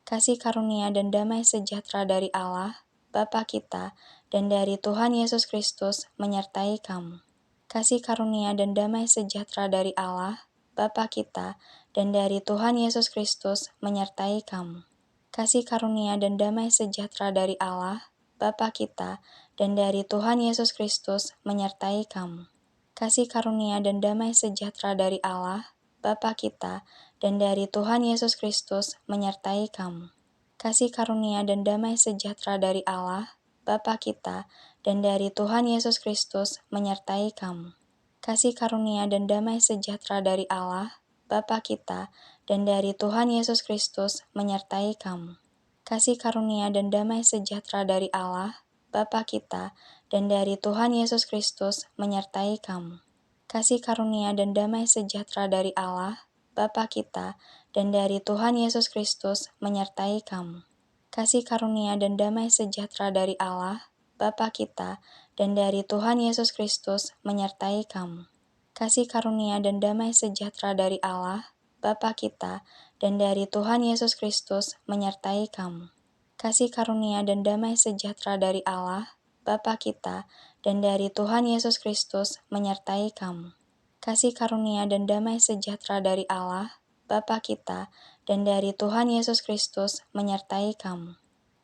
kasih karunia dan damai sejahtera dari Allah, Bapa kita, dan dari Tuhan Yesus Kristus menyertai kamu. Kasih karunia dan damai sejahtera dari Allah, Bapa kita, dan dari Tuhan Yesus Kristus menyertai kamu. Kasih karunia dan damai sejahtera dari Allah, Bapa kita, dan dari Tuhan Yesus Kristus menyertai kamu. Kasih karunia dan damai sejahtera dari Allah, Bapa kita, dan dari Tuhan Yesus Kristus menyertai kamu. Kasih karunia dan damai sejahtera dari Allah, Bapa kita, dan dari Tuhan Yesus Kristus menyertai kamu. Kasih karunia dan damai sejahtera dari Allah, Bapa kita, dan dari Tuhan Yesus Kristus menyertai kamu. Kasih karunia dan damai sejahtera dari Allah, Bapa kita, dan dari Tuhan Yesus Kristus menyertai kamu. Kasih karunia dan damai sejahtera dari Allah, Bapa kita, dan dari Tuhan Yesus Kristus menyertai kamu. Kasih karunia dan damai sejahtera dari Allah, Bapa kita, dan dari Tuhan Yesus Kristus menyertai kamu. Kasih karunia dan damai sejahtera dari Allah, Bapa kita, dan dari Tuhan Yesus Kristus menyertai kamu. Kasih karunia dan damai sejahtera dari Allah, Bapa kita, dan dari Tuhan Yesus Kristus menyertai kamu. Kasih karunia dan damai sejahtera dari Allah, Bapa kita, dan dari Tuhan Yesus Kristus menyertai kamu.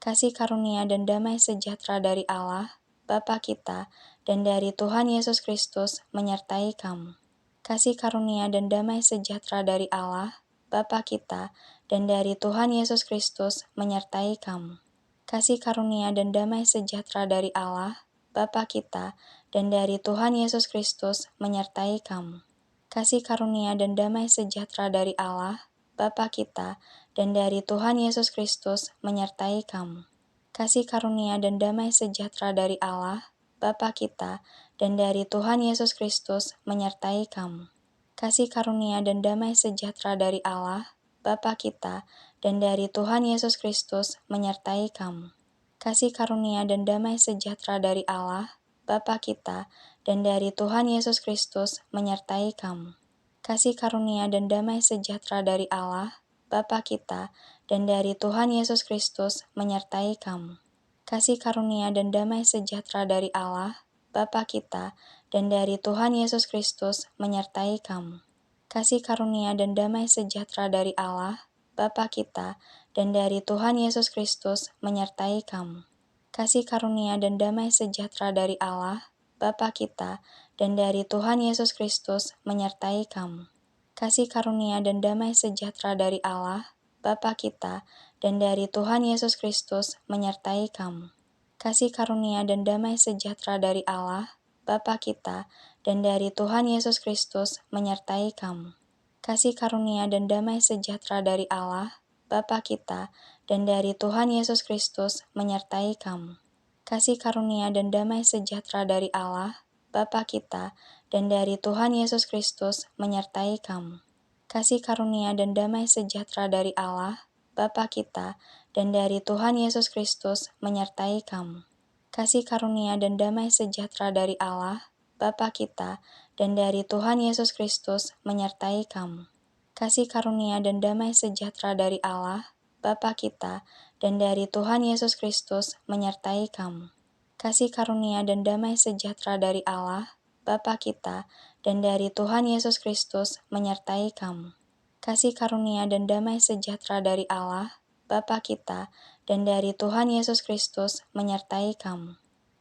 Kasih karunia dan damai sejahtera dari Allah, Bapa kita, dan dari Tuhan Yesus Kristus menyertai kamu. Kasih karunia dan damai sejahtera dari Allah, Bapa kita, dan dari Tuhan Yesus Kristus menyertai kamu. Kasih karunia dan damai sejahtera dari Allah, Bapa kita, dan dari Tuhan Yesus Kristus menyertai kamu. Kasih karunia dan damai sejahtera dari Allah, Bapa kita, dan dari Tuhan Yesus Kristus menyertai kamu. Kasih karunia dan damai sejahtera dari Allah, Bapa kita, dan dari Tuhan Yesus Kristus menyertai kamu. Kasih karunia dan damai sejahtera dari Allah, Bapa kita, dan dari Tuhan Yesus Kristus menyertai kamu. Kasih karunia dan damai sejahtera dari Allah, Bapa kita, dan dari Tuhan Yesus Kristus menyertai kamu. Kasih karunia dan damai sejahtera dari Allah, Bapa kita, dan dari Tuhan Yesus Kristus menyertai kamu. Kasih karunia dan damai sejahtera dari Allah, Bapa kita, dan dari Tuhan Yesus Kristus menyertai kamu. Kasih karunia dan damai sejahtera dari Allah, Bapa kita, dan dari Tuhan Yesus Kristus menyertai kamu. Kasih karunia dan damai sejahtera dari Allah, Bapa kita, dan dari Tuhan Yesus Kristus menyertai kamu. Kasih karunia dan damai sejahtera dari Allah, Bapa kita, dan dari Tuhan Yesus Kristus menyertai kamu. Kasih karunia dan damai sejahtera dari Allah, Bapa kita, dan dari Tuhan Yesus Kristus menyertai kamu. Kasih karunia dan damai sejahtera dari Allah, Bapa kita, dan dari Tuhan Yesus Kristus menyertai kamu. Kasih karunia dan damai sejahtera dari Allah, Bapa kita, dan dari Tuhan Yesus Kristus menyertai kamu. Kasih karunia dan damai sejahtera dari Allah, Bapa kita, dan dari Tuhan Yesus Kristus menyertai kamu. Kasih karunia dan damai sejahtera dari Allah, Bapa kita, dan dari Tuhan Yesus Kristus menyertai kamu. Kasih karunia dan damai sejahtera dari Allah, Bapa kita, dan dari Tuhan Yesus Kristus menyertai kamu. Kasih karunia dan damai sejahtera dari Allah, Bapa kita, dan dari Tuhan Yesus Kristus menyertai kamu. Kasih karunia dan damai sejahtera dari Allah, Bapa kita, dan dari Tuhan Yesus Kristus menyertai kamu.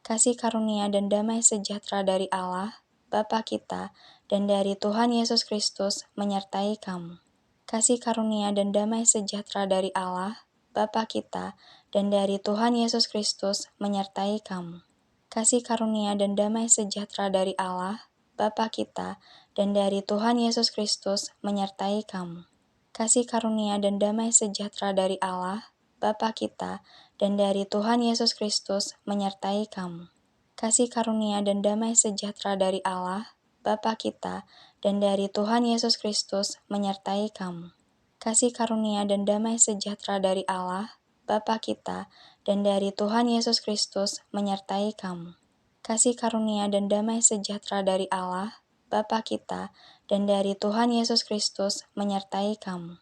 Kasih karunia dan damai sejahtera dari Allah, Bapa kita, dan dari Tuhan Yesus Kristus menyertai kamu. Kasih karunia dan damai sejahtera dari Allah, Bapa kita, dan dari Tuhan Yesus Kristus menyertai kamu. Kasih karunia dan damai sejahtera dari Allah, Bapa kita, dan dari Tuhan Yesus Kristus menyertai kamu. Kasih karunia dan damai sejahtera dari Allah, Bapa kita, dan dari Tuhan Yesus Kristus menyertai kamu. Kasih karunia dan damai sejahtera dari Allah, Bapa kita, dan dari Tuhan Yesus Kristus menyertai kamu. Kasih karunia dan damai sejahtera dari Allah, Bapa kita, dan dari Tuhan Yesus Kristus menyertai kamu. Kasih karunia dan damai sejahtera dari Allah, Bapa kita, dan dari Tuhan Yesus Kristus menyertai kamu.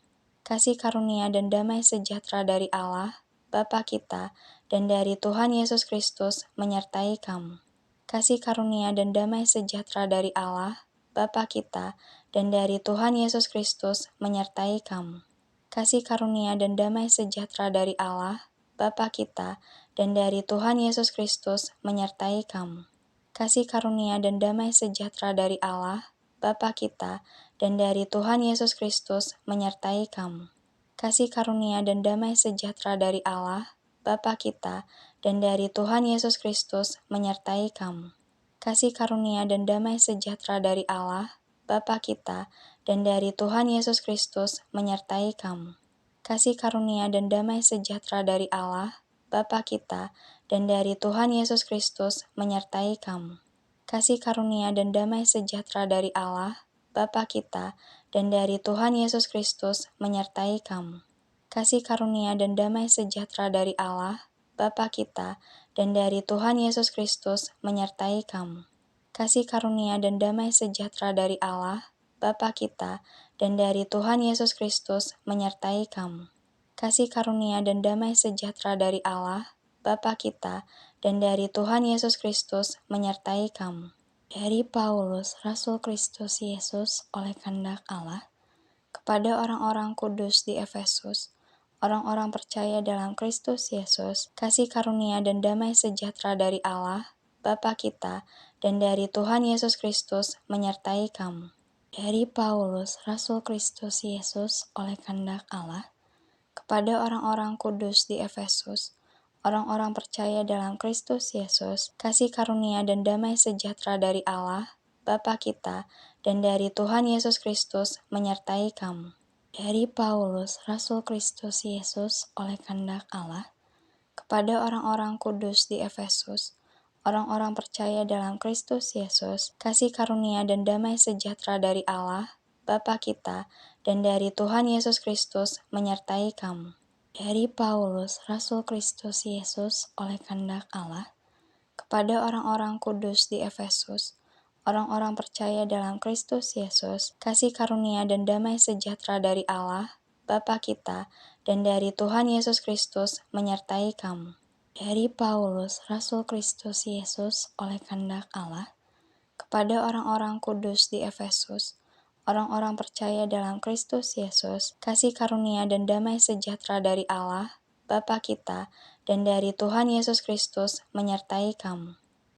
kasih karunia dan damai sejahtera dari Allah, Bapa kita, dan dari Tuhan Yesus Kristus menyertai kamu. Kasih karunia dan damai sejahtera dari Allah, Bapa kita, dan dari Tuhan Yesus Kristus menyertai kamu. Kasih karunia dan damai sejahtera dari Allah, Bapa kita, dan dari Tuhan Yesus Kristus menyertai kamu. Kasih karunia dan damai sejahtera dari Allah, Bapa kita, dan dari Tuhan Yesus Kristus menyertai kamu. Kasih karunia dan damai sejahtera dari Allah, Bapa kita, dan dari Tuhan Yesus Kristus menyertai kamu. Kasih karunia dan damai sejahtera dari Allah, Bapa kita, dan dari Tuhan Yesus Kristus menyertai kamu. Kasih karunia dan damai sejahtera dari Allah, Bapa kita, dan dari Tuhan Yesus Kristus menyertai kamu. Kasih karunia dan damai sejahtera dari Allah, Bapa kita, dan dari Tuhan Yesus Kristus menyertai kamu. Kasih karunia dan damai sejahtera dari Allah, Bapa kita, dan dari Tuhan Yesus Kristus menyertai kamu. Kasih karunia dan damai sejahtera dari Allah, Bapa kita, dan dari Tuhan Yesus Kristus menyertai kamu. Kasih karunia dan damai sejahtera dari Allah, Bapa kita, dan dari Tuhan Yesus Kristus menyertai kamu. Dari Paulus, Rasul Kristus Yesus oleh kehendak Allah, kepada orang-orang kudus di Efesus, orang-orang percaya dalam Kristus Yesus, kasih karunia dan damai sejahtera dari Allah, Bapa kita, dan dari Tuhan Yesus Kristus menyertai kamu. Dari Paulus, Rasul Kristus Yesus oleh kehendak Allah, kepada orang-orang kudus di Efesus, orang-orang percaya dalam Kristus Yesus, kasih karunia dan damai sejahtera dari Allah, Bapa kita, dan dari Tuhan Yesus Kristus menyertai kamu. Dari Paulus, Rasul Kristus Yesus oleh kehendak Allah, kepada orang-orang kudus di Efesus, orang-orang percaya dalam Kristus Yesus, kasih karunia dan damai sejahtera dari Allah, Bapa kita, dan dari Tuhan Yesus Kristus menyertai kamu. Dari Paulus, Rasul Kristus Yesus oleh kehendak Allah, kepada orang-orang kudus di Efesus, orang-orang percaya dalam Kristus Yesus, kasih karunia dan damai sejahtera dari Allah, Bapa kita, dan dari Tuhan Yesus Kristus menyertai kamu. Dari Paulus, Rasul Kristus Yesus oleh kehendak Allah, kepada orang-orang kudus di Efesus, orang-orang percaya dalam Kristus Yesus, kasih karunia dan damai sejahtera dari Allah, Bapa kita, dan dari Tuhan Yesus Kristus menyertai kamu.